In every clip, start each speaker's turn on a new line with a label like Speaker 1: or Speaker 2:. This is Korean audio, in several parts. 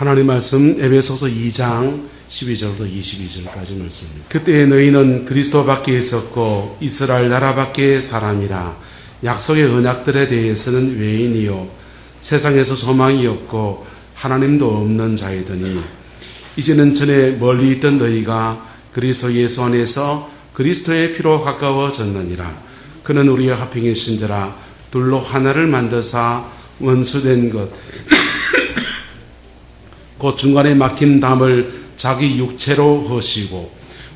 Speaker 1: 하나님 말씀 에베소서 2장 12절부터 22절까지 말씀입니다. 그때 너희는 그리스도 밖에 있었고 이스라엘 나라 밖의 사람이라. 약속의 언약들에 대해서는 외인이요 세상에서 소망이 없고 하나님도 없는 자이더니 이제는 전에 멀리 있던 너희가 그리스도 예수 안에서 그리스도의 피로 가까워졌느니라. 그는 우리의 화평의 신자라. 둘로 하나를 만드사 원수된 것 곧 중간에 막힌 담을 자기 육체로 허시고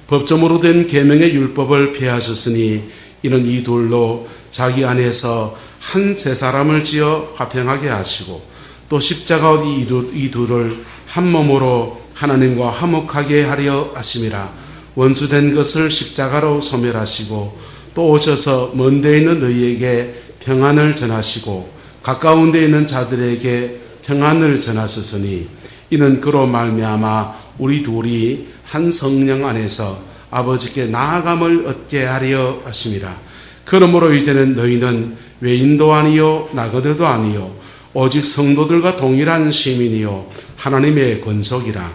Speaker 1: 법조문으로 된 계명의 율법을 폐하셨으니 이는 이 둘로 자기 안에서 한 세 사람을 지어 화평하게 하시고 또 십자가 이 둘을 한 몸으로 하나님과 화목하게 하려 하심이라. 원수된 것을 십자가로 소멸하시고 또 오셔서 먼 데 있는 너희에게 평안을 전하시고 가까운 데 있는 자들에게 평안을 전하셨으니 이는 그로 말미암아 우리 둘이 한 성령 안에서 아버지께 나아감을 얻게 하려 하심이라. 그러므로 이제는 너희는 외인도 아니요 나그네도 아니요 오직 성도들과 동일한 시민이요 하나님의 권속이라.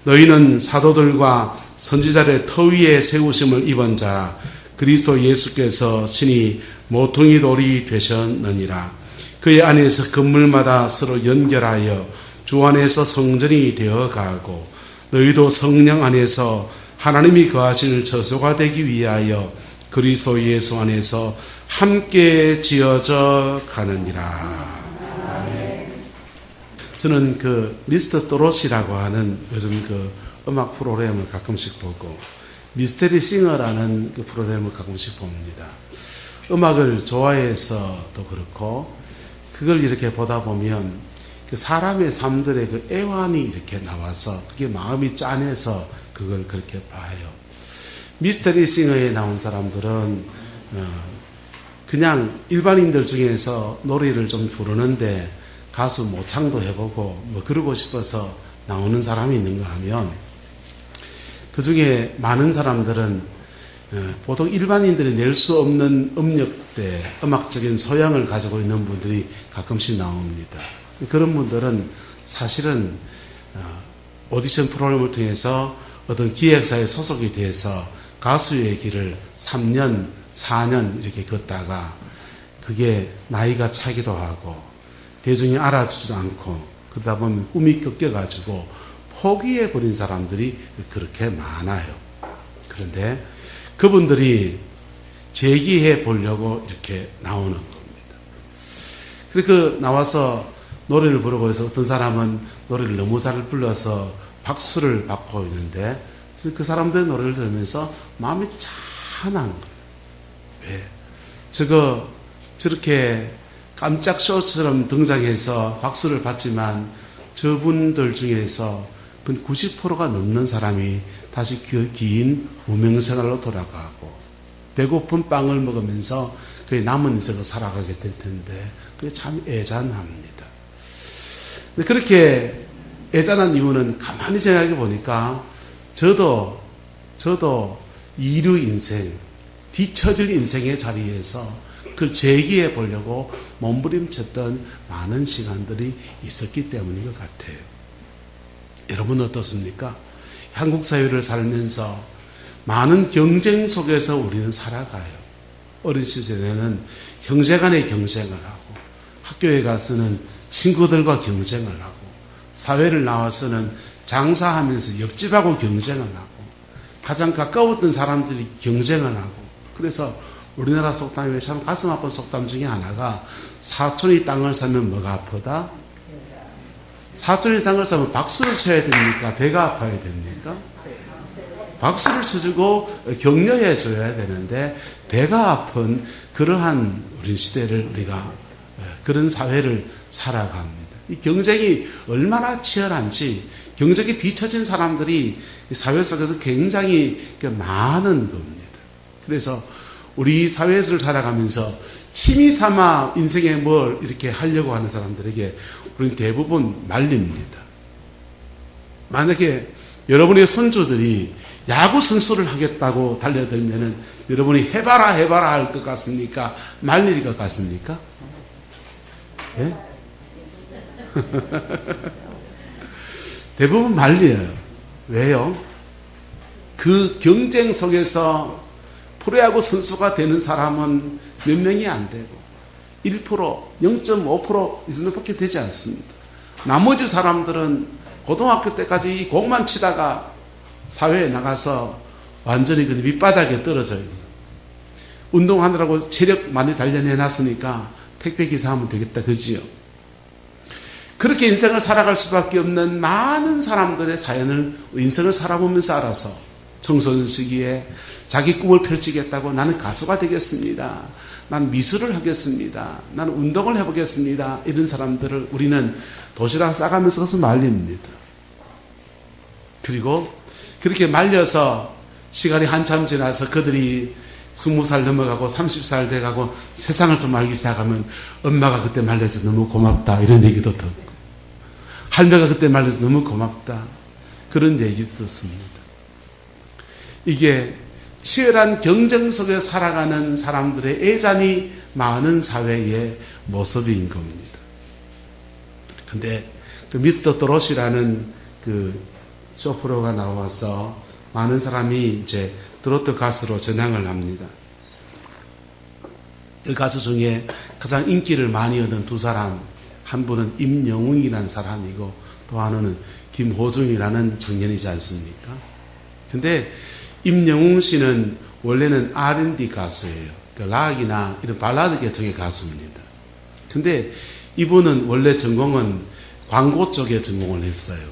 Speaker 1: 너희는 사도들과 선지자의 터 위에 세우심을 입은 자라. 그리스도 예수께서 친히 모퉁이 돌이 되셨느니라. 그의 안에서 건물마다 서로 연결하여 주 안에서 성전이 되어가고 너희도 성령 안에서 하나님이 거하실 처소가 되기 위하여 그리스도 예수 안에서 함께 지어져 가느니라. 아멘. 저는 미스터 또롯이라고 하는 요즘 음악 프로그램을 가끔씩 보고 미스테리 싱어라는 프로그램을 가끔씩 봅니다. 음악을 좋아해서도 그렇고 그걸 이렇게 보다 보면 사람의 삶들의 애환이 이렇게 나와서 그게 마음이 짠해서 그걸 그렇게 봐요. 미스테리 싱어에 나온 사람들은 그냥 일반인들 중에서 노래를 좀 부르는데 가수 모창도 해보고 뭐 그러고 싶어서 나오는 사람이 있는가 하면 그 중에 많은 사람들은 보통 일반인들이 낼 수 없는 음역대, 음악적인 소양을 가지고 있는 분들이 가끔씩 나옵니다. 그런 분들은 사실은 오디션 프로그램을 통해서 어떤 기획사에 소속이 돼서 가수의 길을 3년, 4년 이렇게 걷다가 그게 나이가 차기도 하고 대중이 알아주지도 않고 그러다 보면 꿈이 꺾여가지고 포기해버린 사람들이 그렇게 많아요. 그런데 그분들이 재기해 보려고 이렇게 나오는 겁니다. 그렇게 나와서 노래를 부르고 해서 어떤 사람은 노래를 너무 잘 불러서 박수를 받고 있는데 그 사람들의 노래를 들으면서 마음이 찬한 거예요. 왜? 저렇게 깜짝 쇼처럼 등장해서 박수를 받지만 저분들 중에서 90%가 넘는 사람이 다시 긴 무명생활로 돌아가고 배고픈 빵을 먹으면서 그 남은 인생을 살아가게 될 텐데 그게 참 애잔합니다. 그렇게 애잔한 이유는 가만히 생각해 보니까 저도 이류 인생, 뒤처질 인생의 자리에서 그걸 재기해 보려고 몸부림쳤던 많은 시간들이 있었기 때문인 것 같아요. 여러분 어떻습니까? 한국 사회를 살면서 많은 경쟁 속에서 우리는 살아가요. 어린 시절에는 형제간의 경쟁을 하고 학교에 가서는 친구들과 경쟁을 하고 사회를 나와서는 장사하면서 옆집하고 경쟁을 하고 가장 가까웠던 사람들이 경쟁을 하고 그래서 우리나라 속담에 참 가슴 아픈 속담 중에 하나가 사촌이 땅을 사면 뭐가 아프다? 사촌이 땅을 사면 박수를 쳐야 됩니까? 배가 아파야 됩니까? 박수를 쳐주고 격려해 줘야 되는데 배가 아픈 그러한 우리 시대를 우리가 그런 사회를 살아갑니다. 이 경쟁이 얼마나 치열한지 경쟁이 뒤처진 사람들이 사회 속에서 굉장히 많은 겁니다. 그래서 우리 사회에서 살아가면서 취미 삼아 인생에 뭘 이렇게 하려고 하는 사람들에게 우리는 대부분 말립니다. 만약에 여러분의 손주들이 야구 선수를 하겠다고 달려들면은 여러분이 해봐라 할 것 같습니까? 말릴 것 같습니까? 예? 대부분 말려요. 왜요? 그 경쟁 속에서 프로야구 선수가 되는 사람은 몇 명이 안 되고 1%, 0.5% 이 정도밖에 되지 않습니다. 나머지 사람들은 고등학교 때까지 이 공만 치다가 사회에 나가서 완전히 그 밑바닥에 떨어져요. 운동하느라고 체력 많이 단련해놨으니까 택배기사 하면 되겠다 그지요? 그렇게 인생을 살아갈 수밖에 없는 많은 사람들의 사연을 인생을 살아보면서 알아서 청소년 시기에 자기 꿈을 펼치겠다고 나는 가수가 되겠습니다. 난 미술을 하겠습니다. 나는 운동을 해보겠습니다. 이런 사람들을 우리는 도시락 싸가면서 가서 말립니다. 그리고 그렇게 말려서 시간이 한참 지나서 그들이 20살 넘어가고 30살 돼가고 세상을 좀 알기 시작하면 엄마가 그때 말려서 너무 고맙다 이런 얘기도 듣고 할머니가 그때 말려서 너무 고맙다 그런 얘기도 듣습니다. 이게 치열한 경쟁 속에 살아가는 사람들의 애잔이 많은 사회의 모습인 겁니다. 근데 그 미스터 도롯이라는 그 쇼프로가 나와서 많은 사람이 이제 트로트 가수로 전향을 합니다. 그 가수 중에 가장 인기를 많이 얻은 두 사람, 한 분은 임영웅이라는 사람이고 또 하나는 김호중이라는 청년이지 않습니까? 근데 임영웅 씨는 원래는 R&B 가수예요. 그러니까 락이나 이런 발라드 계통의 가수입니다. 근데 이분은 원래 전공은 광고 쪽에 전공을 했어요.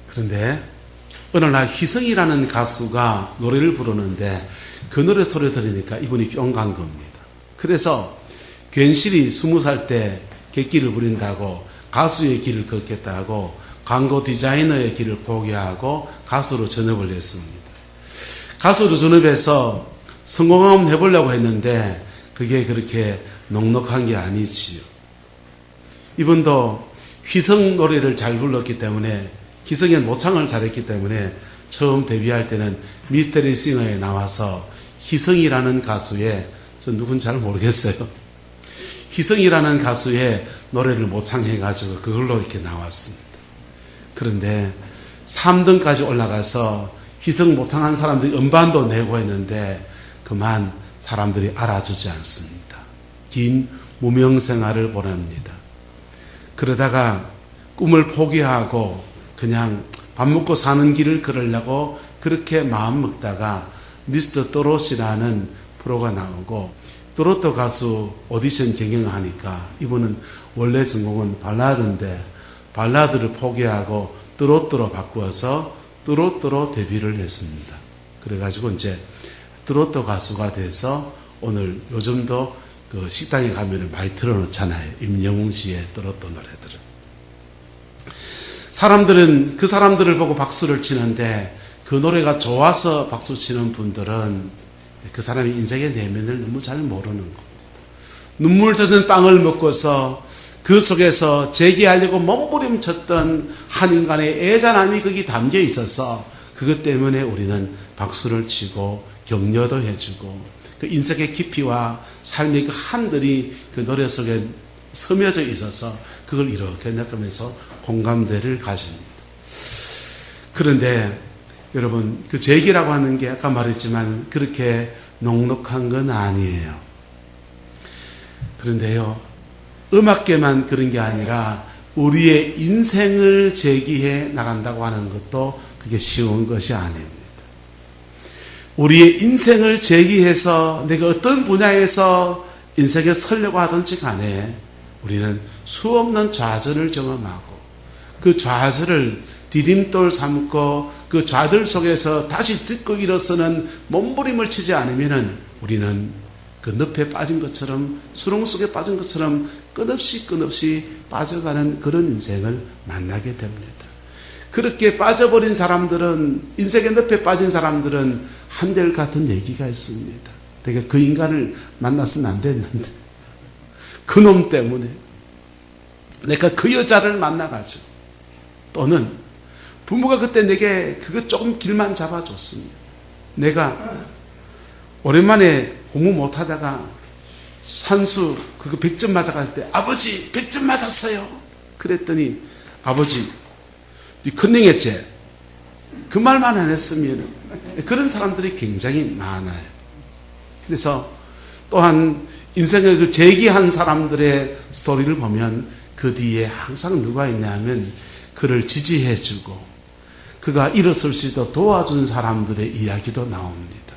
Speaker 1: 그런데 어느 날 희성이라는 가수가 노래를 부르는데 그 노래 소리 들으니까 이분이 뿅 간 겁니다. 그래서 괜시리 20살 때 객기를 부린다고 가수의 길을 걷겠다고 광고 디자이너의 길을 포기하고 가수로 전업을 했습니다. 가수로 전업해서 성공 한번 해보려고 했는데 그게 그렇게 넉넉한 게 아니지요. 이분도 희성 노래를 잘 불렀기 때문에 희성의 모창을 잘했기 때문에 처음 데뷔할 때는 미스터리 싱어에 나와서 희성이라는 가수의 저 누군지 잘 모르겠어요. 희성이라는 가수의 노래를 모창해가지고 그걸로 이렇게 나왔습니다. 그런데 3등까지 올라가서 희성 모창한 사람들이 음반도 내고 했는데 그만 사람들이 알아주지 않습니다. 긴 무명 생활을 보냅니다. 그러다가 꿈을 포기하고 그냥 밥 먹고 사는 길을 걸으려고 그렇게 마음 먹다가 미스터 또롯이라는 프로가 나오고 또롯 가수 오디션 경영을 하니까 이분은 원래 전공은 발라드인데 발라드를 포기하고 또롯으로 바꾸어서 또롯으로 데뷔를 했습니다. 그래가지고 이제 또롯 가수가 돼서 오늘 요즘도 그 식당에 가면 많이 틀어놓잖아요. 임영웅 씨의 또롯 노래들을. 사람들은 그 사람들을 보고 박수를 치는데 그 노래가 좋아서 박수 치는 분들은 그 사람의 인생의 내면을 너무 잘 모르는 겁니다. 눈물 젖은 빵을 먹고서 그 속에서 재기하려고 몸부림쳤던 한 인간의 애잔함이 거기 담겨 있어서 그것 때문에 우리는 박수를 치고 격려도 해주고 그 인생의 깊이와 삶의 그 한들이 그 노래 속에 스며져 있어서 그걸 이렇게 느끼면서 공감대를 가집니다. 그런데 여러분 그 재기라고 하는 게 아까 말했지만 그렇게 넉넉한 건 아니에요. 그런데요 음악계만 그런 게 아니라 우리의 인생을 재기해 나간다고 하는 것도 그게 쉬운 것이 아닙니다. 우리의 인생을 재기해서 내가 어떤 분야에서 인생에 서려고 하든지 간에 우리는 수없는 좌절을 경험하고 그 좌절을 디딤돌 삼고 그 좌절 속에서 다시 듣고 일어서는 몸부림을 치지 않으면 우리는 그 늪에 빠진 것처럼 수렁 속에 빠진 것처럼 끝없이 빠져가는 그런 인생을 만나게 됩니다. 그렇게 빠져버린 사람들은 인생의 늪에 빠진 사람들은 한결같은 얘기가 있습니다. 내가 그 인간을 만났으면 안 됐는데 그 놈 때문에 내가 그 여자를 만나가지고 또는 부모가 그때 내게 그거 조금 길만 잡아줬습니다. 내가 오랜만에 공부 못하다가 산수 그거 100점 맞아갈 때 아버지 100점 맞았어요. 그랬더니 아버지 컨닝했지? 그 말만 안 했으면 그런 사람들이 굉장히 많아요. 그래서 또한 인생을 그 재기한 사람들의 스토리를 보면 그 뒤에 항상 누가 있냐면 그를 지지해주고 그가 일어설 수 있도록 도와준 사람들의 이야기도 나옵니다.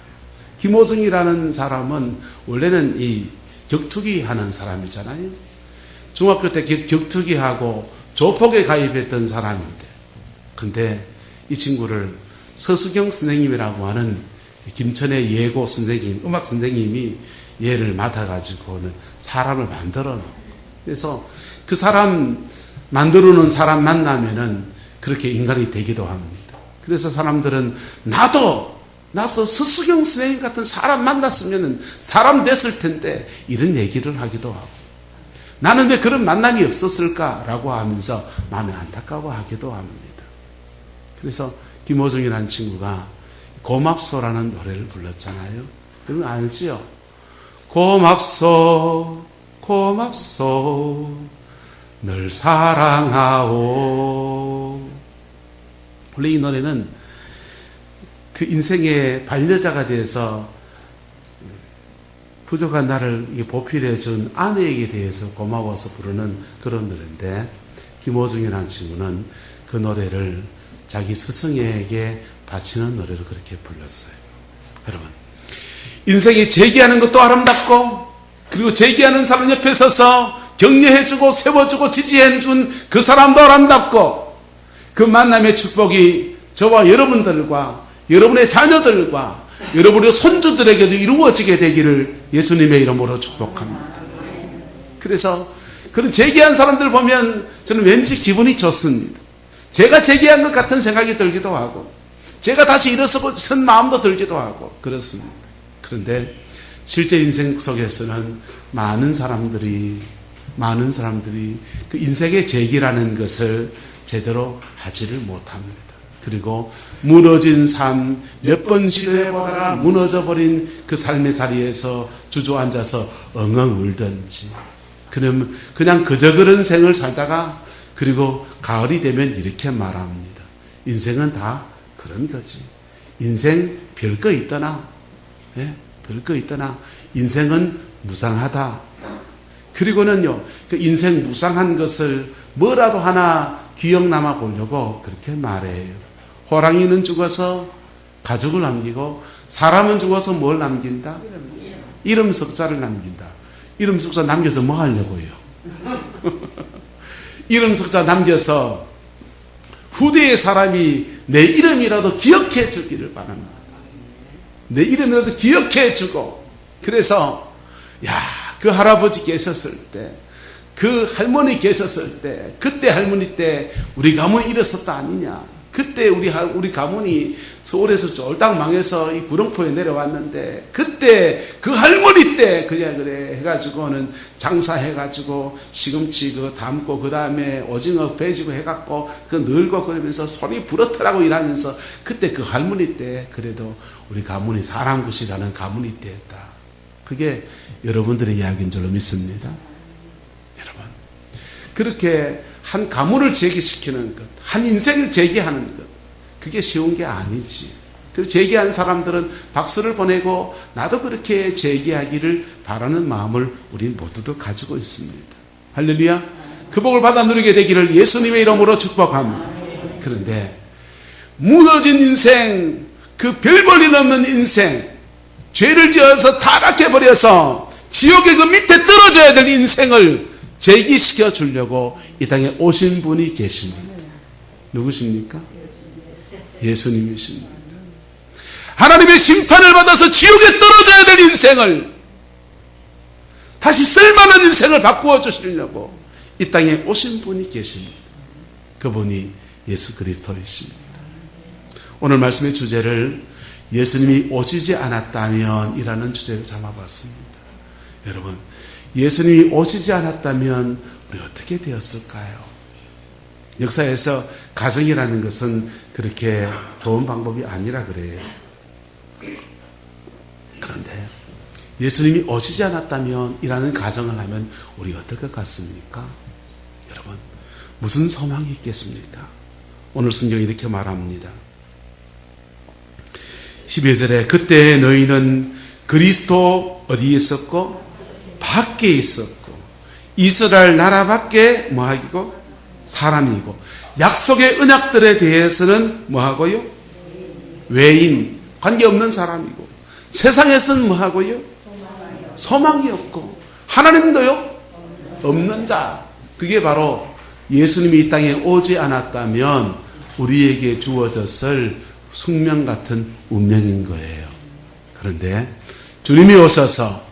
Speaker 1: 김호중이라는 사람은 원래는 이 격투기 하는 사람이잖아요. 중학교 때 격투기하고 조폭에 가입했던 사람인데, 근데 이 친구를 서수경 선생님이라고 하는 김천의 예고 선생님, 음악 선생님이 얘를 맡아가지고는 사람을 만들어 놓고, 그래서 그 사람 만들어 놓은 사람 만나면은 그렇게 인간이 되기도 합니다. 그래서 사람들은 나도 서수경 선생님 같은 사람 만났으면 사람 됐을 텐데 이런 얘기를 하기도 하고, 나는 왜 그런 만남이 없었을까라고 하면서 마음이 안타까워하기도 합니다. 그래서 김호중이라는 친구가 고맙소라는 노래를 불렀잖아요. 여러분 알지요? 고맙소 고맙소 널 사랑하오. 원래 이 노래는 그 인생의 반려자가 돼서 부족한 나를 보필해준 아내에게 대해서 고마워서 부르는 그런 노래인데, 김호중이라는 친구는 그 노래를 자기 스승에게 바치는 노래로 그렇게 불렀어요. 여러분, 인생이 재기하는 것도 아름답고, 그리고 재기하는 사람 옆에 서서 격려해주고 세워주고 지지해준 그 사람도 아름답고, 그 만남의 축복이 저와 여러분들과 여러분의 자녀들과 여러분의 손주들에게도 이루어지게 되기를 예수님의 이름으로 축복합니다. 그래서 그런 재기한 사람들 보면 저는 왠지 기분이 좋습니다. 제가 재기한 것 같은 생각이 들기도 하고, 제가 다시 일어선 마음도 들기도 하고 그렇습니다. 그런데 실제 인생 속에서는 많은 사람들이 그 인생의 재기라는 것을 제대로 하지를 못합니다. 그리고 무너진 삶 몇 번 시도해보다가 무너져버린 그 삶의 자리에서 주저앉아서 엉엉 울든지, 그냥 그저 그런 생을 살다가 그리고 가을이 되면 이렇게 말합니다. 인생은 다 그런 거지. 인생 별거 있더나, 별거 있더나 인생은 무상하다. 그리고는요, 그 인생 무상한 것을 뭐라도 하나 기억남아 보려고 그렇게 말해요. 호랑이는 죽어서 가죽을 남기고 사람은 죽어서 뭘 남긴다? 이름 석자를 남긴다. 이름 석자 남겨서 뭐 하려고요? 이름 석자 남겨서 후대의 사람이 내 이름이라도 기억해 주기를 바랍니다. 내 이름이라도 기억해 주고, 그래서 그 할아버지 계셨을 때, 그 할머니 계셨을 때, 그때 할머니 때 우리 가문이 일었었다 아니냐. 그때 우리 가문이 서울에서 쫄딱 망해서 이 구룡포에 내려왔는데, 그때 그 할머니 때 그래 해가지고는 장사해가지고 시금치 그거 담고, 그 다음에 오징어 배지고 해갖고 그 늘고 그러면서 손이 부러뜨라고 일하면서, 그때 그 할머니 때 그래도 우리 가문이 사랑굿이라는 가문이 됐다. 그게 여러분들의 이야기인 줄로 믿습니다. 여러분, 그렇게 한 가문을 재기시키는 것, 한 인생을 재기하는 것, 그게 쉬운 게 아니지. 그래서 재기한 사람들은 박수를 보내고 나도 그렇게 재기하기를 바라는 마음을 우리 모두도 가지고 있습니다. 할렐루야. 그 복을 받아 누리게 되기를 예수님의 이름으로 축복합니다. 그런데 무너진 인생, 그 별 볼일 없는 인생, 죄를 지어서 타락해버려서 지옥의 그 밑에 떨어져야 될 인생을 재기시켜 주려고 이 땅에 오신 분이 계십니다. 누구십니까? 예수님이십니다. 하나님의 심판을 받아서 지옥에 떨어져야 될 인생을 다시 쓸만한 인생을 바꾸어 주시려고 이 땅에 오신 분이 계십니다. 그분이 예수 그리스도이십니다. 오늘 말씀의 주제를 예수님이 오시지 않았다면 이라는 주제로 잡아봤습니다. 여러분, 예수님이 오시지 않았다면 우리 어떻게 되었을까요? 역사에서 가정이라는 것은 그렇게 좋은 방법이 아니라 그래요. 그런데 예수님이 오시지 않았다면 이라는 가정을 하면 우리 어떨 것 같습니까? 여러분, 무슨 소망이 있겠습니까? 오늘 성경이 이렇게 말합니다. 12절에 그때 너희는 그리스도 어디에 있었고 밖에 있었고 이스라엘 나라 밖에 뭐하고 사람이고 약속의 언약들에 대해서는 뭐하고요? 외인, 관계없는 사람이고 세상에서는 뭐하고요? 소망이 없고 하나님도요? 없는 자. 그게 바로 예수님이 이 땅에 오지 않았다면 우리에게 주어졌을 숙명 같은 운명인 거예요. 그런데 주님이 오셔서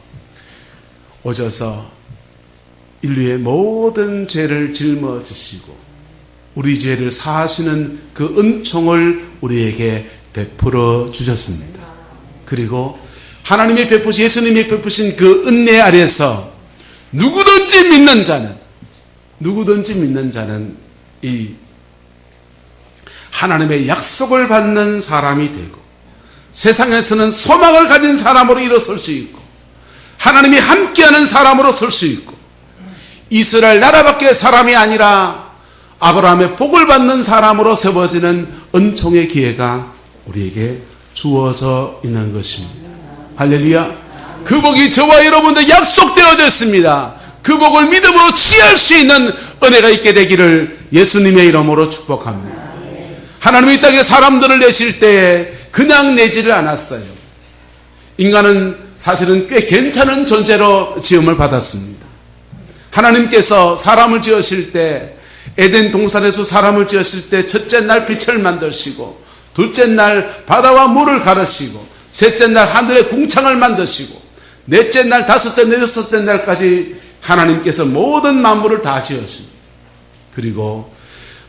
Speaker 1: 인류의 모든 죄를 짊어지시고 우리 죄를 사하시는 그 은총을 우리에게 베풀어 주셨습니다. 그리고 하나님이 베푸신, 예수님이 베푸신 그 은혜 아래서 누구든지 믿는 자는 이 하나님의 약속을 받는 사람이 되고 세상에서는 소망을 가진 사람으로 일어설 수 있고 하나님이 함께하는 사람으로 설 수 있고 이스라엘 나라 밖의 사람이 아니라 아브라함의 복을 받는 사람으로 세워지는 은총의 기회가 우리에게 주어져 있는 것입니다. 할렐루야. 그 복이 저와 여러분들 약속되어져 있습니다. 그 복을 믿음으로 취할 수 있는 은혜가 있게 되기를 예수님의 이름으로 축복합니다. 하나님이 이 땅에 사람들을 내실 때 그냥 내지를 않았어요. 인간은 사실은 꽤 괜찮은 존재로 지음을 받았습니다. 하나님께서 사람을 지으실 때 에덴 동산에서 사람을 지으실 때 첫째 날 빛을 만드시고 둘째 날 바다와 물을 가르시고 셋째 날 하늘의 궁창을 만드시고 넷째 날 다섯째 날 여섯째 날까지 하나님께서 모든 만물을 다 지으십니다. 그리고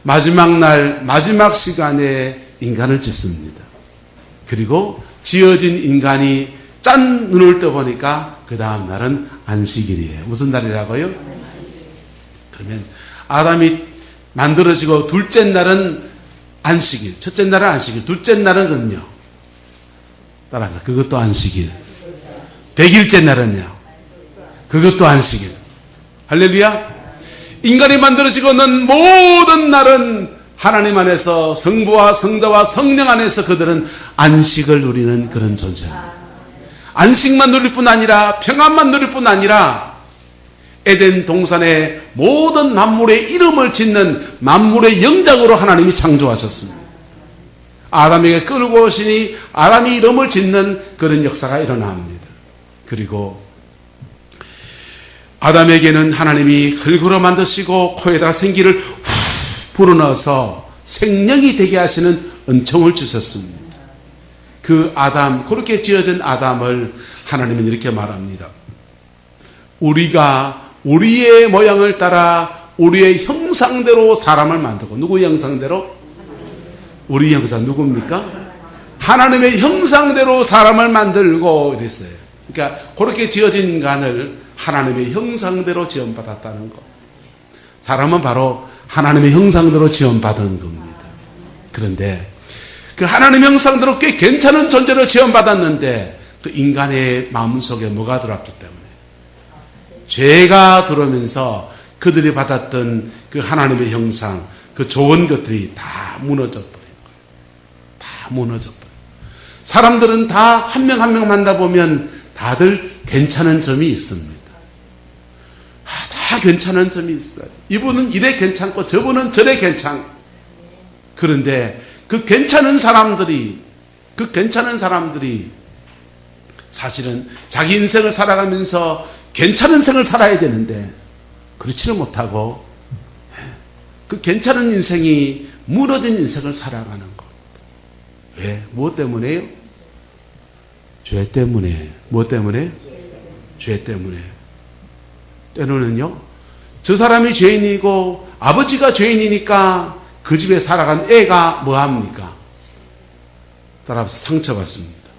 Speaker 1: 마지막 날 마지막 시간에 인간을 짓습니다. 그리고 지어진 인간이 짠 눈을 떠보니까 그 다음 날은 안식일이에요. 무슨 날이라고요? 그러면 아담이 만들어지고 둘째 날은 안식일, 첫째 날은 안식일, 둘째 날은요 따라서 그것도 안식일. 100일째 날은요 그것도 안식일. 할렐루야. 인간이 만들어지고는 모든 날은 하나님 안에서 성부와 성자와 성령 안에서 그들은 안식을 누리는 그런 존재입니다. 안식만 누릴 뿐 아니라 평안만 누릴 뿐 아니라 에덴 동산의 모든 만물의 이름을 짓는 만물의 영장으로 하나님이 창조하셨습니다. 아담에게 끌고 오시니 아담이 이름을 짓는 그런 역사가 일어납니다. 그리고 아담에게는 하나님이 흙으로 만드시고 코에다가 생기를 후 불어넣어서 생명이 되게 하시는 은총을 주셨습니다. 그 아담, 그렇게 지어진 아담을 하나님은 이렇게 말합니다. 우리가 우리의 모양을 따라 우리의 형상대로 사람을 만들고, 누구의 형상대로? 우리 형상 누굽니까? 하나님의 형상대로 사람을 만들고 이랬어요. 그러니까 그렇게 지어진 인간을 하나님의 형상대로 지원받았다는 것. 사람은 바로 하나님의 형상대로 지원받은 겁니다. 그런데 그 하나님의 형상대로 꽤 괜찮은 존재로 지원받았는데 그 인간의 마음속에 뭐가 들어왔기 때문에 죄가 들어오면서 그들이 받았던 그 하나님의 형상, 그 좋은 것들이 다 무너져 버린 거예요. 다 무너져 버린 거예요. 사람들은 다 한 명 한 명 만나보면 다들 괜찮은 점이 있습니다. 다 괜찮은 점이 있어요. 이분은 이래 괜찮고 저분은 저래 괜찮고. 그런데 그 괜찮은 사람들이 사실은 자기 인생을 살아가면서 괜찮은 생을 살아야 되는데 그렇지는 못하고 그 괜찮은 인생이 무너진 인생을 살아가는 것. 왜? 무엇 때문에요? 죄 때문에. 무엇 때문에? 죄 때문에. 때로는요, 저 사람이 죄인이고 아버지가 죄인이니까 그 집에 살아간 애가 뭐합니까? 따라서 상처받습니다.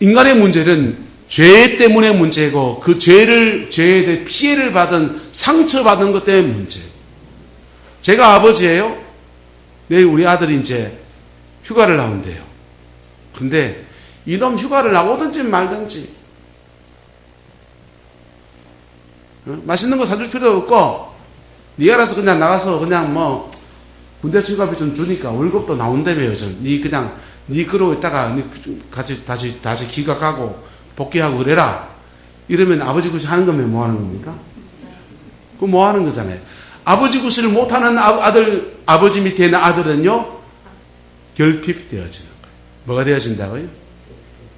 Speaker 1: 인간의 문제는 죄 때문에 문제고 그 죄에 대해 피해를 받은, 상처받은 것 때문에 문제고. 제가 아버지예요. 내일 우리 아들이 이제 휴가를 나온대요. 근데 이놈 휴가를 나오든지 말든지 맛있는 거 사줄 필요 없고 네가 알아서 그냥 나가서 그냥 뭐 군대 친구값이 좀 주니까 월급도 나온다며 요즘. 니 그러고 있다가 다시 기각하고 복귀하고 그래라. 이러면 아버지 구실 하는 거면 뭐 하는 겁니까? 그거 뭐 하는 거잖아요. 아버지 구실을 못하는 아버지 밑에 있는 아들은요, 결핍되어지는 거예요. 뭐가 되어진다고요?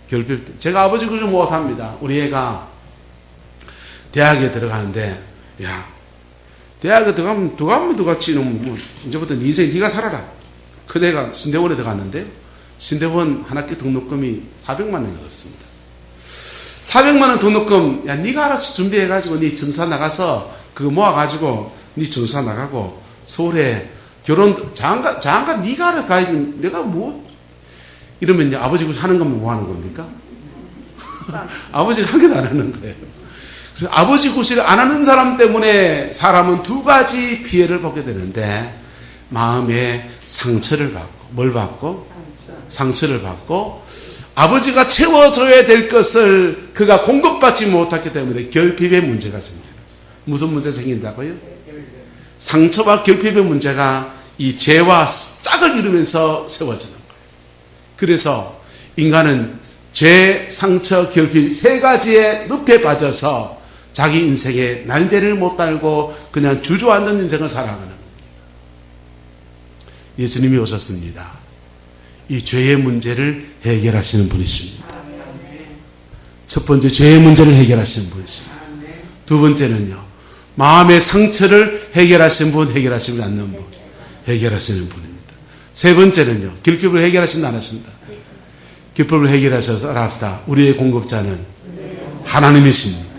Speaker 1: 결핍. 제가 아버지 구실 못합니다. 우리 애가 대학에 들어가는데, 야, 대학에 들어가면 누가 치는, 뭐, 이제부터 네 인생 네가 살아라. 그 애가 신대원에 들어갔는데, 신대원 한 학기 등록금이 400만 원이 없습니다. 400만 원 등록금, 야, 네가 알아서 준비해가지고, 네 전사 나가서, 그거 모아가지고, 네 전사 나가고, 서울에 장가, 네가 알아 가야지. 내가 뭐, 이러면 이제 아버지 그 하는 거면 뭐 하는 겁니까? 아버지가 한 개도 안 하는 거예요. 그래서 아버지 구실을 안 하는 사람 때문에 사람은 두 가지 피해를 보게 되는데, 마음에 상처를 받고, 뭘 받고? 상처를 받고, 아버지가 채워줘야 될 것을 그가 공급받지 못하기 때문에 결핍의 문제가 생겨요. 무슨 문제가 생긴다고요? 상처와 결핍의 문제가 이 죄와 짝을 이루면서 세워지는 거예요. 그래서 인간은 죄, 상처, 결핍 세 가지의 늪에 빠져서 자기 인생에 날개를 못 달고 그냥 주저앉는 인생을 살아가는 겁니다. 예수님이 오셨습니다. 이 죄의 문제를 해결하시는 분이십니다. 첫 번째 죄의 문제를 해결하시는 분이십니다. 두 번째는요, 마음의 상처를 해결하시는 분, 해결하시지 않는 분, 해결하시는 분입니다. 세 번째는요, 결핍을 해결하신다 안 하신다. 결핍을 해결하셔서 알았다. 우리의 공급자는 하나님이십니다.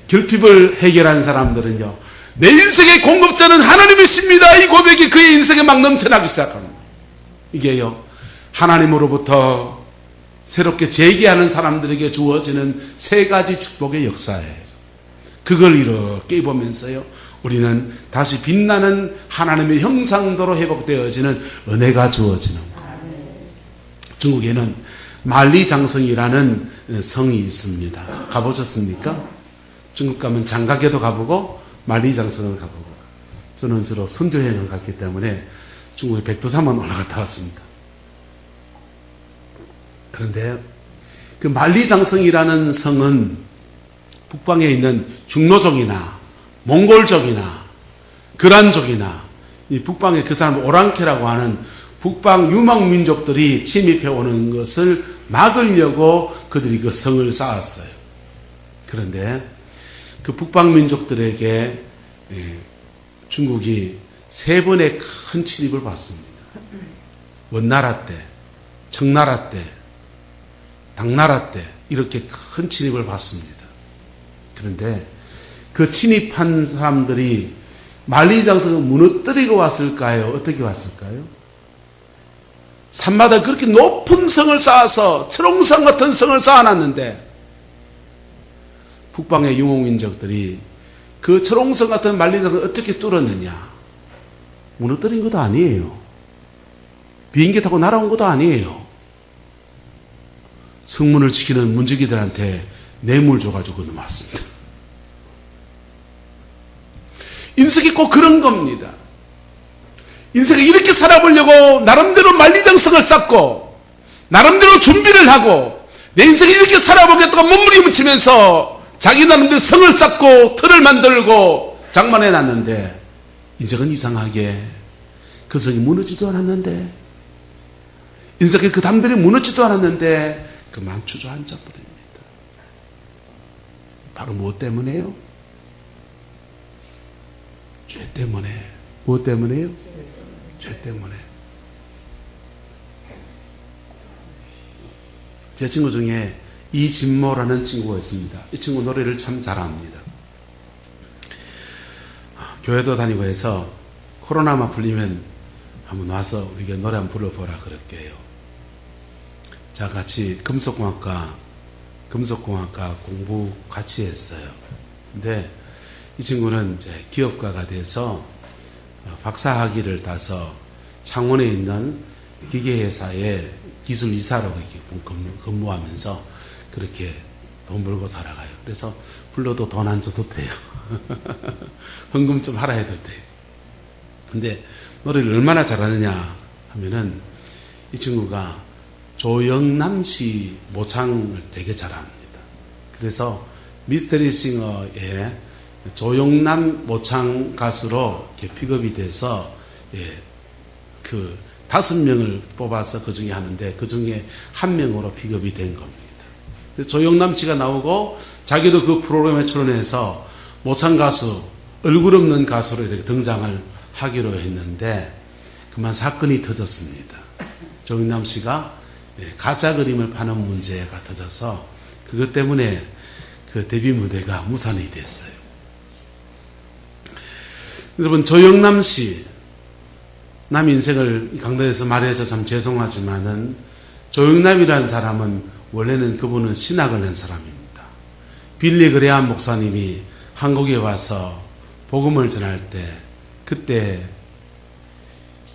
Speaker 1: 결핍을 해결한 사람들은요, 내 인생의 공급자는 하나님이십니다. 이 고백이 그의 인생에 막 넘쳐나기 시작합니다. 이게요, 하나님으로부터 새롭게 재기하는 사람들에게 주어지는 세 가지 축복의 역사예요. 그걸 이렇게 보면서요, 우리는 다시 빛나는 하나님의 형상대로 회복되어지는 은혜가 주어지는 거예요. 중국에는 만리장성이라는 성이 있습니다. 가보셨습니까? 중국 가면 장가게도 가보고 만리장성을 가보고, 저는 주로 선교여행을 갔기 때문에 중국의 백두산만 올라갔다 왔습니다. 그런데 그 만리장성이라는 성은 북방에 있는 흉노족이나 몽골족이나 거란족이나 이 북방의 그 사람 오랑캐라고 하는 북방 유목민족들이 침입해 오는 것을 막으려고 그들이 그 성을 쌓았어요. 그런데 그 북방 민족들에게 중국이 세 번의 큰 침입을 받습니다. 원나라 때, 청나라 때, 당나라 때 이렇게 큰 침입을 받습니다. 그런데 그 침입한 사람들이 만리장성을 무너뜨리고 왔을까요? 어떻게 왔을까요? 산마다 그렇게 높은 성을 쌓아서 철옹성 같은 성을 쌓아놨는데 북방의 유목민족들이 그 철옹성 같은 만리장성을 어떻게 뚫었느냐? 무너뜨린 것도 아니에요. 비행기 타고 날아온 것도 아니에요. 성문을 지키는 문지기들한테 뇌물 줘가지고 넘어왔습니다. 인생이 꼭 그런 겁니다. 인생을 이렇게 살아보려고 나름대로 만리장성을 쌓고 나름대로 준비를 하고 내 인생을 이렇게 살아보겠다고 몸부림치면서 자기 나름대로 성을 쌓고 틀을 만들고 장만해 놨는데 인생은 이상하게 그 성이 무너지도 않았는데, 인생의 그 담들이 무너지도 않았는데 그만 주저앉아 버립니다. 바로 무엇 때문에요? 죄 때문에. 무엇 때문에요? 죄 때문에. 제 친구 중에 이진모라는 친구가 있습니다. 이 친구 노래를 참 잘합니다. 교회도 다니고 해서 코로나만 풀리면 한번 와서 우리가 노래 한번 불러보라 그럴게요. 자, 같이 금속공학과 공부 같이 했어요. 근데 이 친구는 이제 기업가가 돼서 박사학위를 따서 창원에 있는 기계회사에 기술이사로 근무하면서 그렇게 돈 벌고 살아가요. 그래서 불러도 돈 안 줘도 돼요. 헌금 좀 하라 해도 돼요. 근데 노래를 얼마나 잘하느냐 하면은 이 친구가 조영남 씨 모창을 되게 잘합니다. 그래서 미스터리 싱어에 조영남 모창 가수로 이렇게 픽업이 돼서 그 5명을 뽑아서 그 중에 하는데 그 중에 한 명으로 픽업이 된 겁니다. 조영남 씨가 나오고 자기도 그 프로그램에 출연해서 모창 가수, 얼굴 없는 가수로 이렇게 등장을 하기로 했는데 그만 사건이 터졌습니다. 조영남 씨가 가짜 그림을 파는 문제가 터져서 그것 때문에 그 데뷔 무대가 무산이 됐어요. 여러분, 조영남 씨, 남 인생을 강단에서 말해서 참 죄송하지만은 조영남이라는 사람은 원래는 그분은 신학을 낸 사람입니다. 빌리 그레암 목사님이 한국에 와서 복음을 전할 때 그때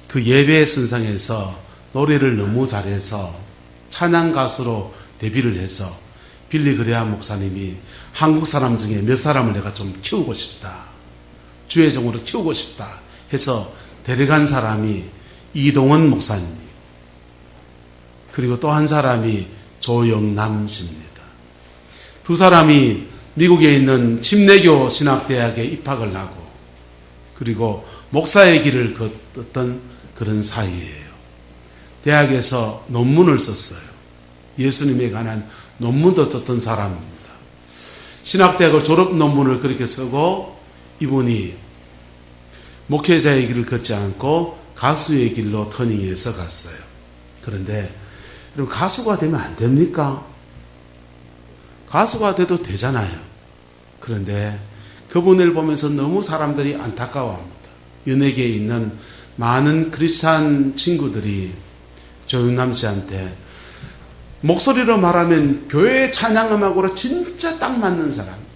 Speaker 1: 그 예배 선상에서 노래를 너무 잘해서 찬양 가수로 데뷔를 해서 빌리 그레암 목사님이 한국 사람 중에 몇 사람을 내가 좀 키우고 싶다, 주의 종으로 키우고 싶다 해서 데려간 사람이 이동원 목사님, 그리고 또 한 사람이 조영남 씨입니다. 두 사람이 미국에 있는 침례교 신학대학에 입학을 하고 그리고 목사의 길을 걷던 그런 사이예요. 대학에서 논문을 썼어요. 예수님에 관한 논문도 썼던 사람입니다. 신학대학을 졸업 논문을 그렇게 쓰고 이분이 목회자의 길을 걷지 않고 가수의 길로 터닝해서 갔어요. 그런데 여러분, 가수가 되면 안 됩니까? 가수가 돼도 되잖아요. 그런데 그분을 보면서 너무 사람들이 안타까워합니다. 연예계에 있는 많은 크리스찬 친구들이 조영남 씨한테 목소리로 말하면 교회 찬양음악으로 진짜 딱 맞는 사람입니다.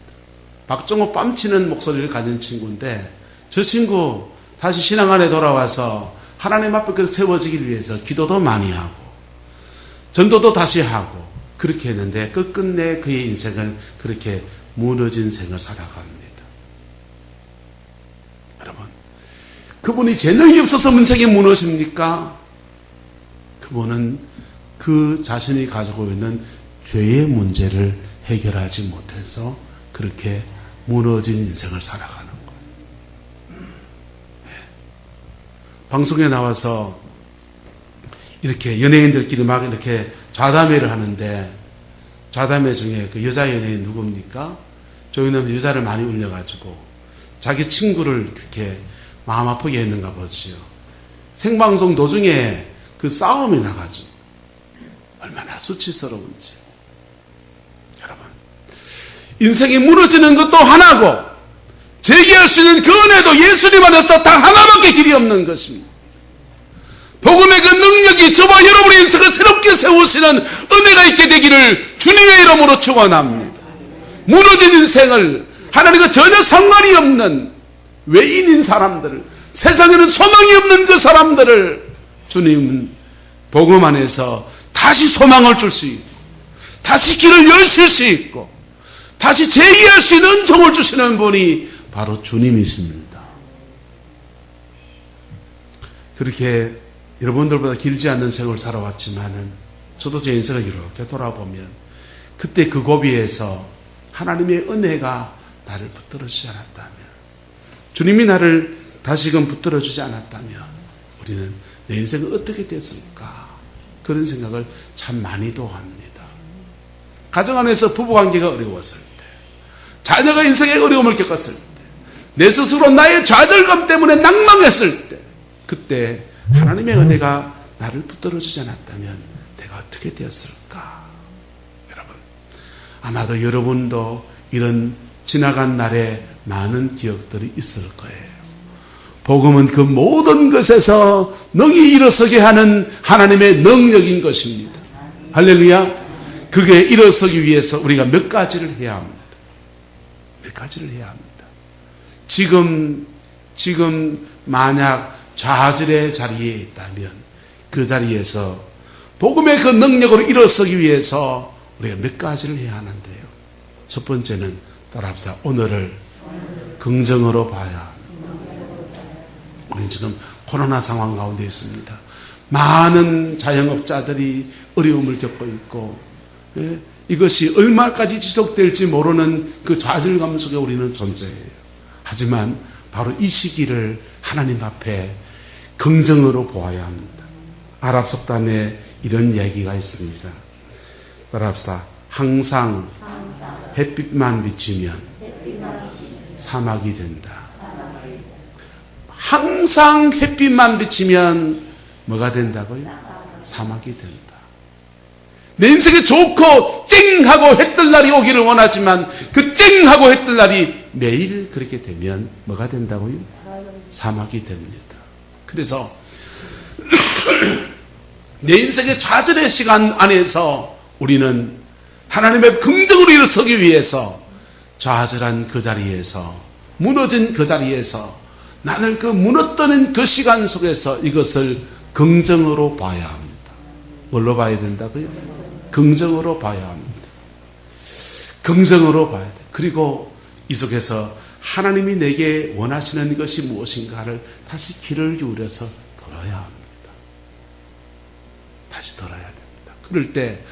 Speaker 1: 박정호 뺨치는 목소리를 가진 친구인데 저 친구 다시 신앙 안에 돌아와서 하나님 앞에 세워지기 위해서 기도도 많이 하고 전도도 다시 하고 그렇게 했는데 끝끝내 그의 인생은 그렇게 무너진 생을 살아갑니다. 여러분, 그분이 재능이 없어서 인생이 무너집니까? 그분은 그 자신이 가지고 있는 죄의 문제를 해결하지 못해서 그렇게 무너진 인생을 살아가는 거예요. 방송에 나와서 이렇게 연예인들끼리 막 이렇게 좌담회를 하는데 좌담회 중에 그 여자 연예인 누굽니까? 조영남 여자를 많이 울려가지고 자기 친구를 그렇게 마음 아프게 했는가 보지요. 생방송 도중에 그 싸움이 나가지고 얼마나 수치스러운지. 여러분, 인생이 무너지는 것도 하나고 재기할 수 있는 그 은혜도 예수님 안에서 단 하나밖에 길이 없는 것입니다. 복음의 그 능력이 저와 여러분의 인생을 새롭게 세우시는 은혜가 있게 되기를 주님의 이름으로 축원합니다. 무너진 인생을 하나님과 전혀 상관이 없는 외인인 사람들을, 세상에는 소망이 없는 그 사람들을 주님은 복음 안에서 다시 소망을 줄 수 있고 다시 길을 여실 수 있고 다시 재기할 수 있는 은총을 주시는 분이 바로 주님이십니다. 그렇게 여러분들보다 길지 않는 생을 살아왔지만은 저도 제 인생을 이렇게 돌아보면 그때 그 고비에서 하나님의 은혜가 나를 붙들어주지 않았다면, 주님이 나를 다시금 붙들어주지 않았다면 우리는 내 인생은 어떻게 됐을까? 그런 생각을 참 많이도 합니다. 가정 안에서 부부관계가 어려웠을 때, 자녀가 인생의 어려움을 겪었을 때, 내 스스로 나의 좌절감 때문에 낭망했을 때, 그때 하나님의 은혜가 나를 붙들어주지 않았다면 내가 어떻게 되었을까? 여러분, 아마도 여러분도 이런 지나간 날에 많은 기억들이 있을 거예요. 복음은 그 모든 것에서 능히 일어서게 하는 하나님의 능력인 것입니다. 할렐루야. 그게 일어서기 위해서 우리가 몇 가지를 해야 합니다. 몇 가지를 해야 합니다. 지금 만약 좌절의 자리에 있다면 그 자리에서 복음의 그 능력으로 일어서기 위해서 우리가 몇 가지를 해야 하는데요. 첫 번째는 따라합시다. 오늘을 긍정으로 봐야 합니다. 우리는 지금 코로나 상황 가운데 있습니다. 많은 자영업자들이 어려움을 겪고 있고, 이것이 얼마까지 지속될지 모르는 그 좌절감 속에 우리는 존재해요. 하지만 바로 이 시기를 하나님 앞에 긍정으로 보아야 합니다. 아랍 속담에 이런 얘기가 있습니다. 따라합시다. 항상 햇빛만 비추면 사막이 된다. 항상 햇빛만 비치면 뭐가 된다고요? 사막이 된다. 내 인생에 좋고 쨍하고 해 뜰 날이 오기를 원하지만 그 쨍하고 해 뜰 날이 매일 그렇게 되면 뭐가 된다고요? 사막이 됩니다. 그래서 내 인생의 좌절의 시간 안에서 우리는 하나님의 긍정으로 일어서기 위해서 좌절한 그 자리에서, 무너진 그 자리에서 나는 그 무너뜨는 그 시간 속에서 이것을 긍정으로 봐야 합니다. 뭘로 봐야 된다고요? 긍정으로 봐야 합니다. 긍정으로 봐야 돼. 그리고 이 속에서 하나님이 내게 원하시는 것이 무엇인가를 다시 귀를 기울여서 들어야 합니다. 다시 들어야 됩니다. 그럴 때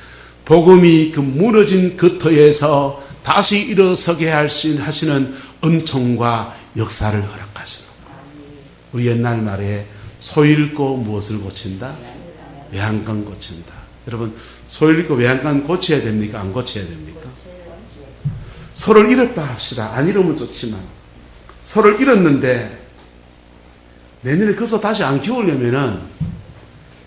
Speaker 1: 복음이 그 무너진 그 터에서 다시 일어서게 하시는 은총과 역사를 허락하시는 거예요. 우리 옛날 말에 소 잃고 무엇을 고친다? 외양간 고친다. 여러분, 소 잃고 외양간 고쳐야 됩니까? 안 고쳐야 됩니까? 소를 잃었다 합시다. 안 잃으면 좋지만 소를 잃었는데 내년에 그 소 다시 안 키우려면은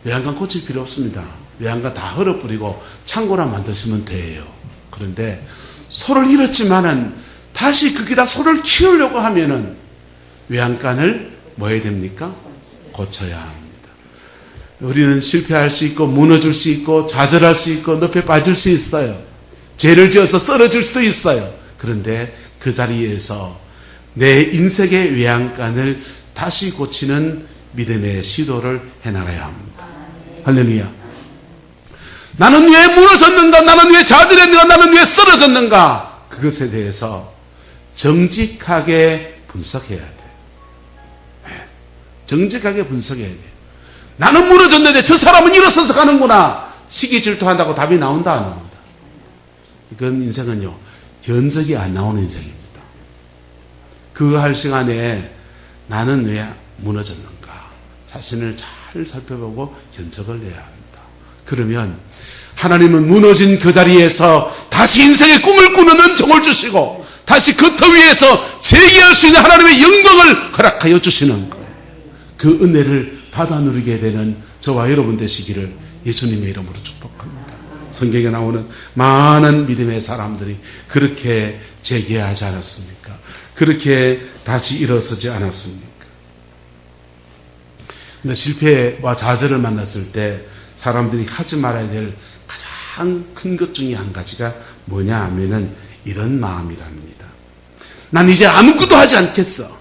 Speaker 1: 외양간 고칠 필요 없습니다. 외양간 다 헐어버리고 창고나 만드시면 돼요. 그런데 소를 잃었지만은 다시 거기다 소를 키우려고 하면은 외양간을 뭐 해야 됩니까? 고쳐야 합니다. 우리는 실패할 수 있고 무너질 수 있고 좌절할 수 있고 늪에 빠질 수 있어요. 죄를 지어서 쓰러질 수도 있어요. 그런데 그 자리에서 내 인생의 외양간을 다시 고치는 믿음의 시도를 해나가야 합니다. 할렐루야. 나는 왜 무너졌는가? 나는 왜 좌절했는가? 나는 왜 쓰러졌는가? 그것에 대해서 정직하게 분석해야 돼. 정직하게 분석해야 돼. 나는 무너졌는데 저 사람은 일어서서 가는구나. 시기 질투한다고 답이 나온다, 안 나온다? 이건 인생은요, 견적이 안 나오는 인생입니다. 그거 할 시간에 나는 왜 무너졌는가? 자신을 잘 살펴보고 견적을 내야 합니다. 그러면 하나님은 무너진 그 자리에서 다시 인생의 꿈을 꾸는 은총을 주시고 다시 그 터 위에서 재기할 수 있는 하나님의 영광을 허락하여 주시는 거예요. 그 은혜를 받아 누리게 되는 저와 여러분 되시기를 예수님의 이름으로 축복합니다. 성경에 나오는 많은 믿음의 사람들이 그렇게 재기하지 않았습니까? 그렇게 다시 일어서지 않았습니까? 근데 실패와 좌절을 만났을 때 사람들이 하지 말아야 될 가장 큰 것 중에 한 가지가 뭐냐 하면은 이런 마음이랍니다. 난 이제 아무것도 하지 않겠어.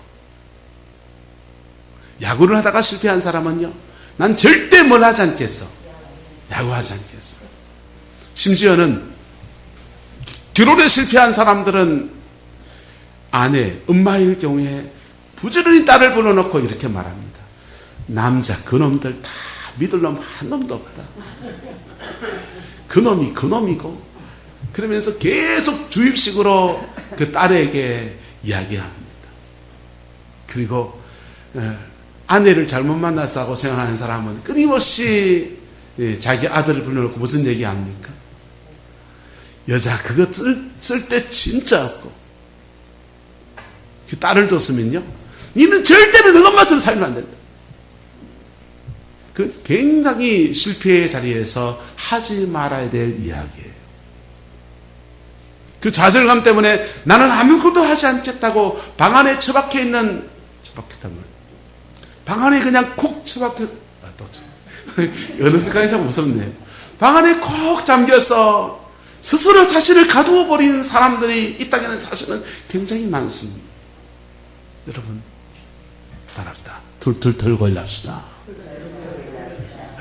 Speaker 1: 야구를 하다가 실패한 사람은요, 난 절대 뭘 하지 않겠어. 야구하지 않겠어. 심지어는 결혼에 실패한 사람들은 아내, 엄마일 경우에 부지런히 딸을 불러놓고 이렇게 말합니다. 남자, 그놈들 다 믿을 놈 한 놈도 없다. 그놈이 그놈이고, 그러면서 계속 주입식으로 그 딸에게 이야기합니다. 그리고 아내를 잘못 만나서 하고 생각하는 사람은 끊임없이 자기 아들을 불러놓고 무슨 얘기합니까? 여자 그거 쓸 때 진짜 없고, 그 딸을 뒀으면요, 니는 절대로 너 것처럼 살면 안 된다. 그 굉장히 실패의 자리에서 하지 말아야 될 이야기예요. 그 좌절감 때문에 나는 아무것도 하지 않겠다고 방 안에 처박혀 있는, 처박혔다는 거예요. 방 안에 그냥 콕 처박혀, 어느 순간에 참 무섭네요. 방 안에 콕 잠겨서 스스로 자신을 가두어 버리는 사람들이 이 땅에는 사실은 굉장히 많습니다. 여러분, 따라합시다. 툴툴 털고 일합시다.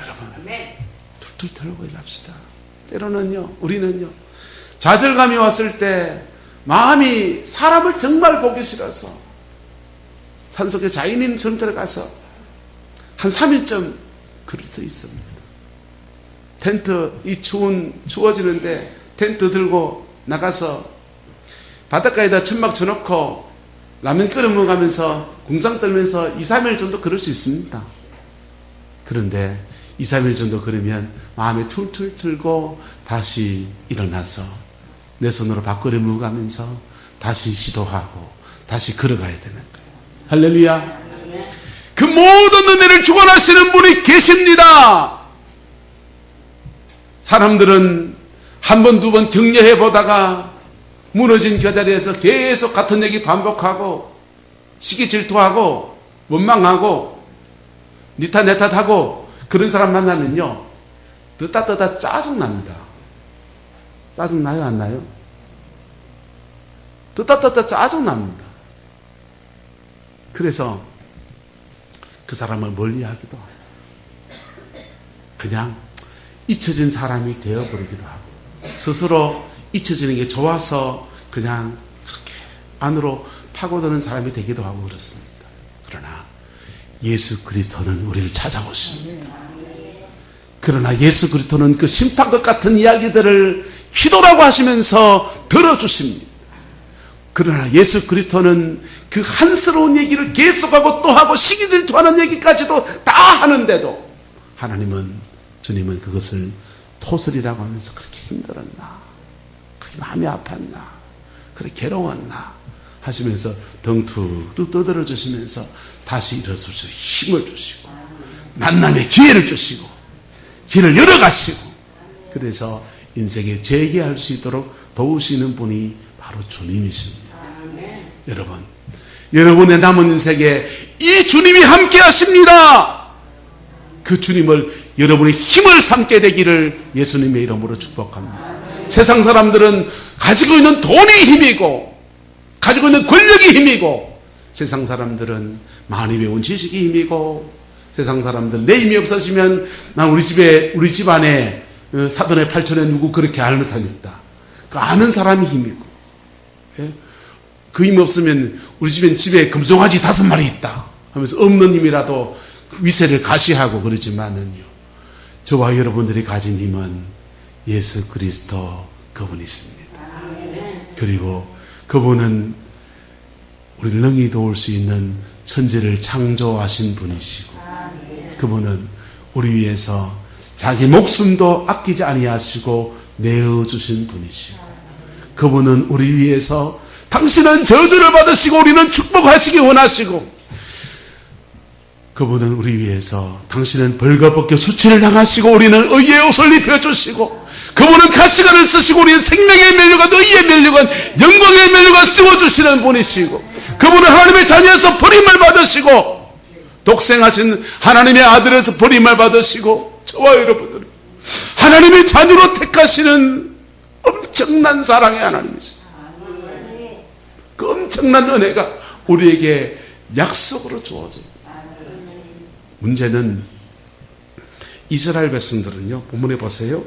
Speaker 1: 여러분, 툴툴 털고 일합시다. 때로는요, 우리는요, 좌절감이 왔을 때 마음이 사람을 정말 보기 싫어서 산속에 자연인 전터에 가서 한 3일쯤 그럴 수 있습니다. 텐트, 이 추워지는데 텐트 들고 나가서 바닷가에다 천막 쳐놓고 라면 끓여 먹으면서 공장 떨면서 2, 3일 정도 그럴 수 있습니다. 그런데 2, 3일 정도 그러면 마음에 툴툴 틀고 다시 일어나서 내 손으로 밥그릇 먹으면서 다시 시도하고 다시 걸어가야 되는 거예요. 할렐루야. 그 모든 은혜를 주관하시는 분이 계십니다. 사람들은 한 번, 두 번 격려해 보다가 무너진 겨자리에서 계속 같은 얘기 반복하고 시기 질투하고 원망하고 니 탓 내 탓하고 그런 사람 만나면요 듣다 짜증납니다. 짜증나요 안 나요? 듣다 짜증납니다. 그래서 그 사람을 멀리하기도 하고 그냥 잊혀진 사람이 되어버리기도 하고 스스로 잊혀지는 게 좋아서 그냥 그렇게 안으로 파고드는 사람이 되기도 하고 그렇습니다. 그러나 예수 그리스도는 우리를 찾아오십니다. 그러나 예수 그리스도는 그 심판것 같은 이야기들을 희도라고 하시면서 들어주십니다. 그러나 예수 그리스도는 그 한스러운 얘기를 계속하고 또 하고 시기 질투하는 얘기까지도 다 하는데도 주님은 그것을 토설이라고 하면서 그렇게 힘들었나, 그렇게 마음이 아팠나, 그렇게 괴로웠나 하시면서 덩툭 떠들어 주시면서 다시 일어설 수 힘을 주시고 만남의 기회를 주시고 길을 열어가시고 그래서 인생에 재기할 수 있도록 도우시는 분이 바로 주님이십니다. 여러분의 남은 인생에 이 주님이 함께 하십니다. 그 주님을 여러분의 힘을 삼게 되기를 예수님의 이름으로 축복합니다. 세상 사람들은 가지고 있는 돈이 힘이고 가지고 있는 권력이 힘이고 세상 사람들은 많이 배운 지식이 힘이고 세상 사람들 내 힘이 없어지면 난 우리 집안에 사돈의 팔촌에 누구 그렇게 아는 사람이 있다. 그 아는 사람이 힘이고 그 힘이 없으면 우리 집에 금송아지 5마리 있다 하면서 없는 힘이라도 위세를 가시하고 그러지만은요 저와 여러분들이 가진 힘은 예수 그리스도 그분이십니다. 그리고 그분은 우리를 능히 도울 수 있는 천지를 창조하신 분이시고 그분은 우리 위해서 자기 목숨도 아끼지 아니하시고 내어주신 분이시고 그분은 우리 위해서 당신은 저주를 받으시고 우리는 축복하시기 원하시고 그분은 우리 위해서 당신은 벌거벗겨 수치를 당하시고 우리는 의의 옷을 입혀주시고 그분은 가시관을 쓰시고 우리는 생명의 면류관 의의 면류관 영광의 면류관 씌워주시는 분이시고 그분은 하나님의 자녀에서 버림을 받으시고 독생하신 하나님의 아들에서 버림을 받으시고 저와 여러분들은 하나님의 자녀로 택하시는 엄청난 사랑의 하나님이십니다. 그 엄청난 은혜가 우리에게 약속으로 주어집니다. 문제는 이스라엘 백성들은요 본문에 보세요.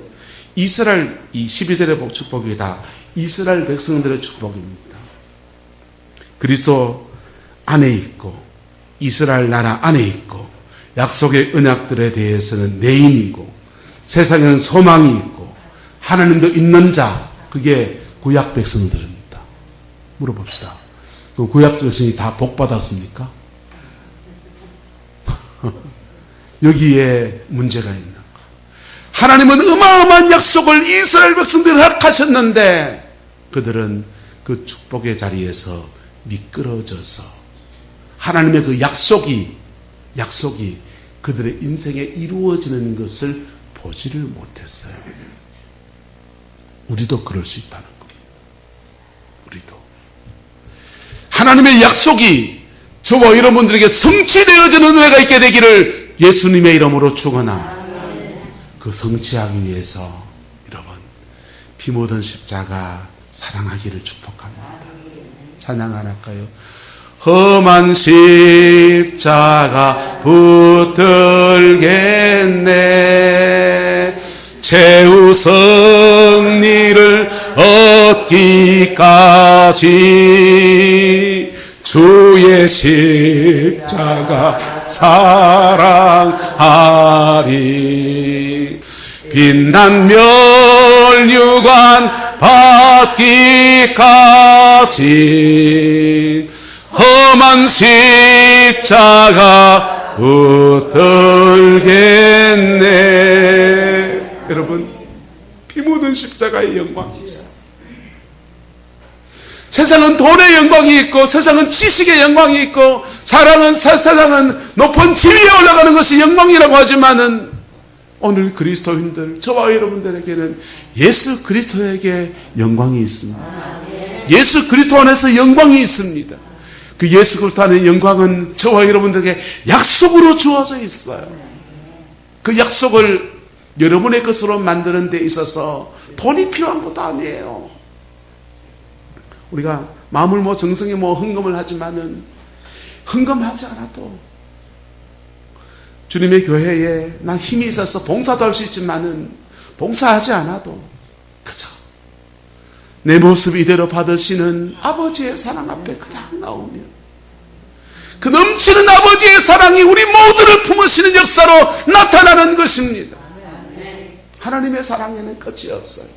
Speaker 1: 이스라엘 이 12절의 축복이 다 이스라엘 백성들의 축복입니다. 그리스도 안에 있고 이스라엘 나라 안에 있고 약속의 언약들에 대해서는 내인이고 세상에는 소망이 있고 하나님도 있는 자 그게 구약 백성들입니다. 물어봅시다. 그 구약 백성이 다 복 받았습니까? 여기에 문제가 있는 거. 하나님은 어마어마한 약속을 이스라엘 백성들을 허락하셨는데 그들은 그 축복의 자리에서 미끄러져서 하나님의 그 약속이 그들의 인생에 이루어지는 것을 보지를 못했어요. 우리도 그럴 수 있다는 겁니다. 우리도 하나님의 약속이 저와 여러분들에게 성취되어지는 은혜가 있게 되기를 예수님의 이름으로 축원합니다. 그 성취하기 위해서 여러분 피 묻은 십자가 사랑하기를 축복합니다. 찬양 안 할까요? 험한 십자가 붙들겠네 최후 승리를 얻기까지 주의 십자가 사랑하리. 빛난 멸류관 받기까지 험한 십자가 붙들겠네. 여러분, 피 묻은 십자가의 영광이 있어요. 세상은 돈의 영광이 있고, 세상은 지식의 영광이 있고, 세상은 높은 지위에 올라가는 것이 영광이라고 하지만은, 오늘 그리스도인들, 저와 여러분들에게는 예수 그리스도에게 영광이 있습니다. 예수 그리스도 안에서 영광이 있습니다. 그 예수 그리스도 안의 영광은 저와 여러분들에게 약속으로 주어져 있어요. 그 약속을 여러분의 것으로 만드는 데 있어서 돈이 필요한 것도 아니에요. 우리가 마음을 정성에 헌금을 하지만은, 헌금하지 않아도 주님의 교회에 난 힘이 있어서 봉사도 할 수 있지만은, 봉사하지 않아도 그저 내 모습 이대로 받으시는 아버지의 사랑 앞에 그냥 나오면, 그 넘치는 아버지의 사랑이 우리 모두를 품으시는 역사로 나타나는 것입니다. 하나님의 사랑에는 끝이 없어요.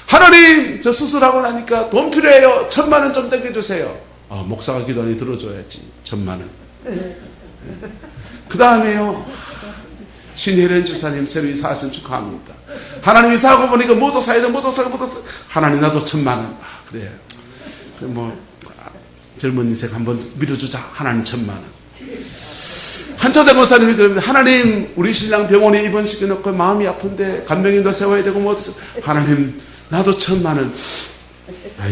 Speaker 1: 하나님, 저 수술하고 나니까 돈 필요해요. 1,000,000원 좀 땡겨주세요. 목사가 기도하니 들어줘야지. 1,000,000원. 그 다음에요, 신혜련 집사님 새로 이사하신 축하합니다. 하나님 이사하고 보니까 뭐도 사야 돼, 뭐도 사고, 뭐도 사. 하나님 나도 1,000,000원. 그래요. 젊은 인생 한번 밀어주자. 하나님 1,000,000원. 한차대 목사님이 그럽니다. 하나님, 우리 신랑 병원에 입원시켜놓고 마음이 아픈데 간병인도 세워야 되고 뭐, 하나님 나도 1,000,000원.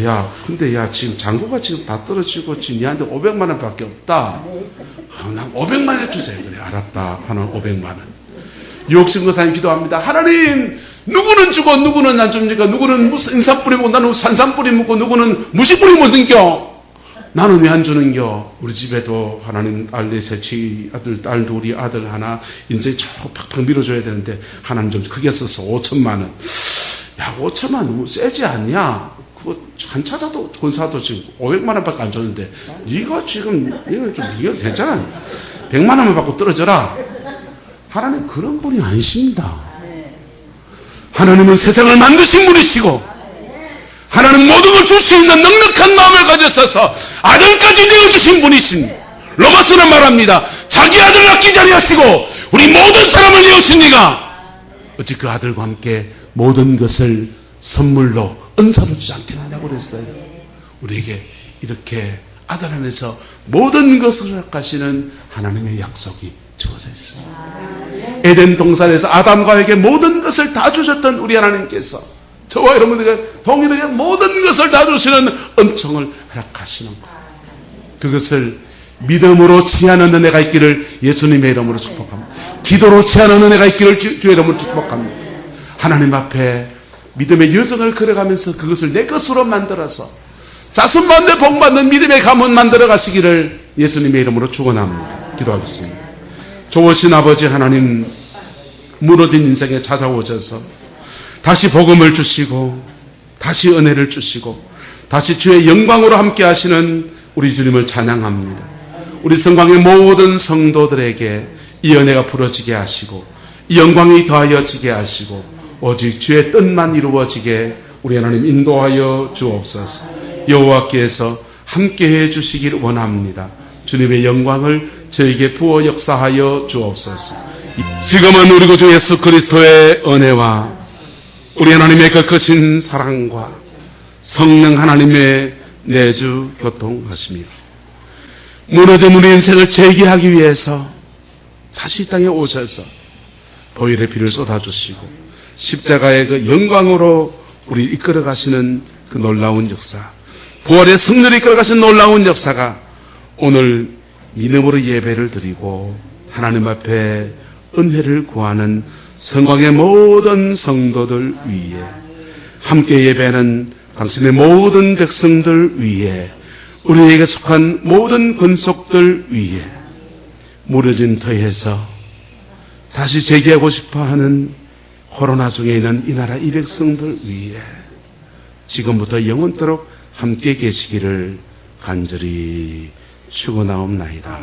Speaker 1: 야, 근데 지금 잔고가 지금 다 떨어지고 지금 니한테 500,000원 밖에 없다. 난 500,000원 주세요. 그래, 알았다. 하나님 500,000원. 유옥신 권사님 기도합니다. 하나님, 누구는 주고 누구는 안 줍니까? 누구는 무슨 인삼뿌리 먹고 나는 산삼뿌리 먹고 누구는 무식뿌리 먹는겨? 나는 왜 안 주는겨? 우리 집에도 하나님 아들 셋이, 아들, 딸 둘이, 아들 하나, 인생이 쭉 팍팍 밀어줘야 되는데 하나님 좀 크게 써서 5,000,000원. 야, 5,000,000원 너무 세지 않냐? 그거 한차자도 권사도 지금 500,000원 밖에 안 줬는데 네가 지금 이거 좀 이거 괜찮아? 100,000원만 받고 떨어져라. 하나님 그런 분이 아니십니다. 하나님은 세상을 만드신 분이시고, 하나님 모든 걸 줄 수 있는 넉넉한 마음을 가졌어서 아들까지 내어주신 분이십니다. 로마서는 말합니다. 자기 아들을 아끼지 아니하시고 우리 모든 사람을 내어주신 이가 어찌 그 아들과 함께 모든 것을 선물로 은사로 주지 않겠느냐고 그랬어요. 우리에게 이렇게 아들 안에서 모든 것을 허락하시는 하나님의 약속이 주어져 있습니다. 에덴 동산에서 아담과에게 모든 것을 다 주셨던 우리 하나님께서 저와 여러분들에게 동일하게 모든 것을 다 주시는 은총을 허락하시는 것, 그것을 믿음으로 취하는 은혜가 있기를 예수님의 이름으로 축복합니다. 기도로 취하는 은혜가 있기를 주의 이름으로 축복합니다. 하나님 앞에 믿음의 여정을 걸어가면서 그것을 내 것으로 만들어서 자손만대 복받는 믿음의 가문 만들어 가시기를 예수님의 이름으로 축원합니다. 기도하겠습니다. 좋으신 아버지 하나님, 무너진 인생에 찾아오셔서 다시 복음을 주시고 다시 은혜를 주시고 다시 주의 영광으로 함께 하시는 우리 주님을 찬양합니다. 우리 성광의 모든 성도들에게 이 은혜가 부러지게 하시고 이 영광이 더하여지게 하시고 오직 주의 뜻만 이루어지게 우리 하나님 인도하여 주옵소서. 여호와께서 함께해 주시길 원합니다. 주님의 영광을 저에게 부어 역사하여 주옵소서. 지금은 우리 구주 예수 그리스도의 은혜와 우리 하나님의 그 크신 사랑과 성령 하나님의 내주 교통하시며 무너진 우리 인생을 재기하기 위해서 다시 이 땅에 오셔서 보혈의 피를 쏟아주시고 십자가의 그 영광으로 우리 이끌어 가시는 그 놀라운 역사, 부활의 승리를 이끌어 가시는 놀라운 역사가 오늘 이름으로 예배를 드리고 하나님 앞에 은혜를 구하는 성광의 모든 성도들 위에, 함께 예배하는 당신의 모든 백성들 위에, 우리에게 속한 모든 권속들 위에, 무너진 터에서 다시 재기하고 싶어하는 코로나 중에 있는 이 나라 이 백성들 위에 지금부터 영원토록 함께 계시기를 간절히 축원하옵나이다.